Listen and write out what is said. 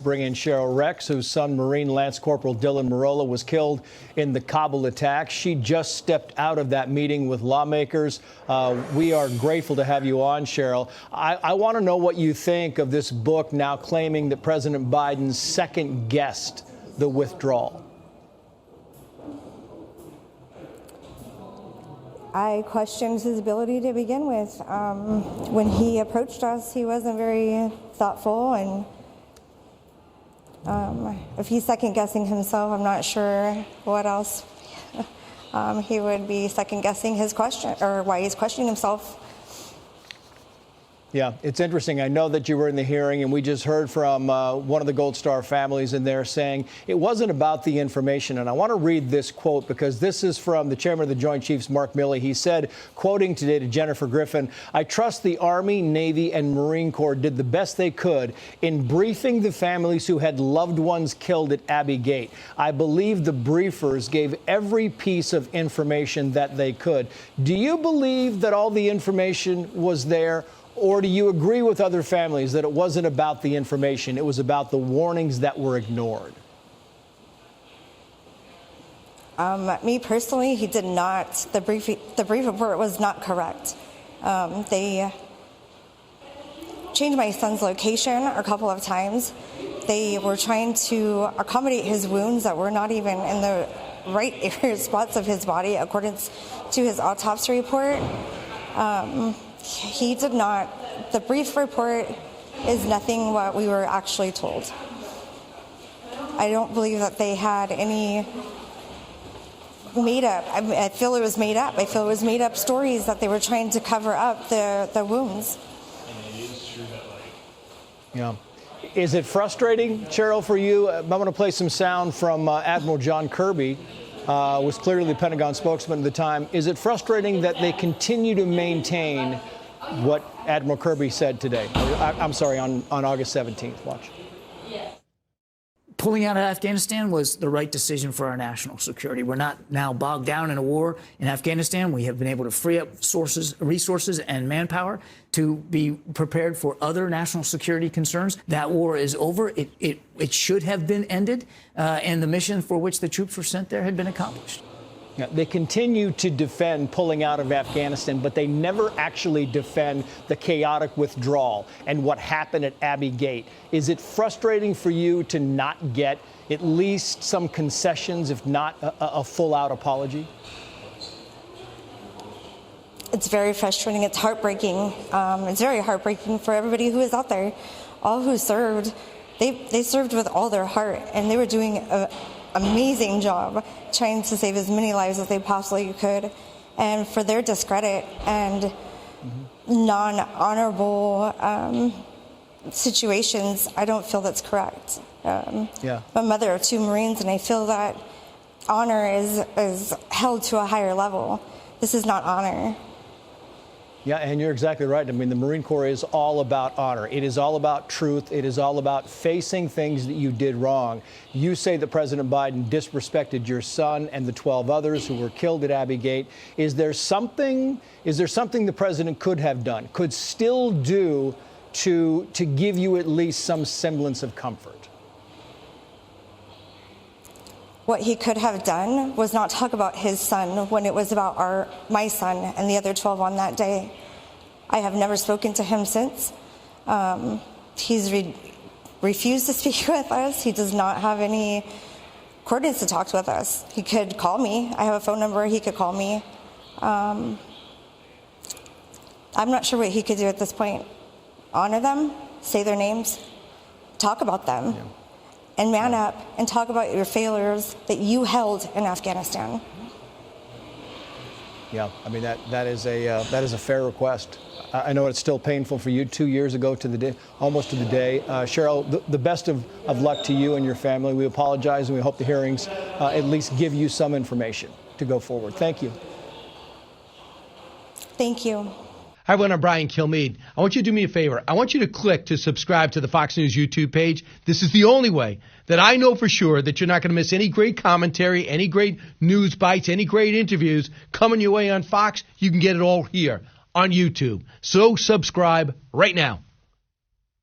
Bring in Cheryl Rex, whose son, Marine Lance Corporal Dylan Marola, was killed in the Kabul attack. She just stepped out of that meeting with lawmakers. We are grateful to have you on, Cheryl. I want to know what you think of this book now claiming that President Biden second-guessed the withdrawal. I questioned his ability to begin with. When he approached us, he wasn't very thoughtful, and if he's second-guessing himself, I'm not sure what else he would be second-guessing his question, or why he's questioning himself. Yeah, it's interesting. I know that you were in the hearing, and we just heard from one of the Gold Star families in there saying it wasn't about the information. And I want to read this quote because this is from the chairman of the Joint Chiefs, Mark Milley. He said, quoting today to Jennifer Griffin, "I trust the Army, Navy, and Marine Corps did the best they could in briefing the families who had loved ones killed at Abbey Gate. I believe the briefers gave every piece of information that they could." Do you believe that all the information was there? Or do you agree with other families that it wasn't about the information, it was about the warnings that were ignored? Me personally, he did not. The brief report was not correct. They changed my son's location a couple of times. They were trying to accommodate his wounds that were not even in the right spots of his body, according to his autopsy report. He did not. The brief report is nothing what we were actually told. I don't believe that they had any made up. I feel it was made up. I feel it was made up stories that they were trying to cover up the wounds. Yeah. Is it frustrating, Cheryl, for you? I'm going to play some sound from Admiral John Kirby. Was clearly the Pentagon spokesman at the time. Is it frustrating that they continue to maintain what Admiral Kirby said today? I'm sorry, on August 17th. Watch. Pulling out of Afghanistan was the right decision for our national security. We're not now bogged down in a war in Afghanistan. We have been able to free up resources and manpower to be prepared for other national security concerns. That war is over. It should have been ended, and the mission for which the troops were sent there had been accomplished. Now, they continue to defend pulling out of Afghanistan, but they never actually defend the chaotic withdrawal and what happened at Abbey Gate. Is it frustrating for you to not get at least some concessions, if not a full-out apology? It's very frustrating. It's heartbreaking. It's very heartbreaking for everybody who is out there. All who served, they served with all their heart, and they were doing an amazing job trying to save as many lives as they possibly could. And for their discredit and non-honorable situations, I don't feel that's correct. I'm a mother of 2 Marines, and I feel that honor is held to a higher level. This is not honor. Yeah, and you're exactly right. I mean, the Marine Corps is all about honor. It is all about truth. It is all about facing things that you did wrong. You say that President Biden disrespected your son and the 12 others who were killed at Abbey Gate. Is there something the president could have done, could still do to give you at least some semblance of comfort? What he could have done was not talk about his son when it was about my son and the other 12 on that day. I have never spoken to him since. He's refused to speak with us. He does not have any coordinates to talk with us. He could call me. I have a phone number. He could call me. I'm not sure what he could do at this point. Honor them, say their names, talk about them. Yeah. And man up and talk about your failures that you held in Afghanistan. Yeah, I mean that is a fair request. I know it's still painful for you. 2 years ago to the day, almost to the day. Cheryl, the best of luck to you and your family. We apologize, and we hope the hearings at least give you some information to go forward. Thank you. Thank you. Hi, everyone. I'm Brian Kilmeade. I want you to do me a favor. I want you to click to subscribe to the Fox News YouTube page. This is the only way that I know for sure that you're not going to miss any great commentary, any great news bites, any great interviews coming your way on Fox. You can get it all here on YouTube. So subscribe right now.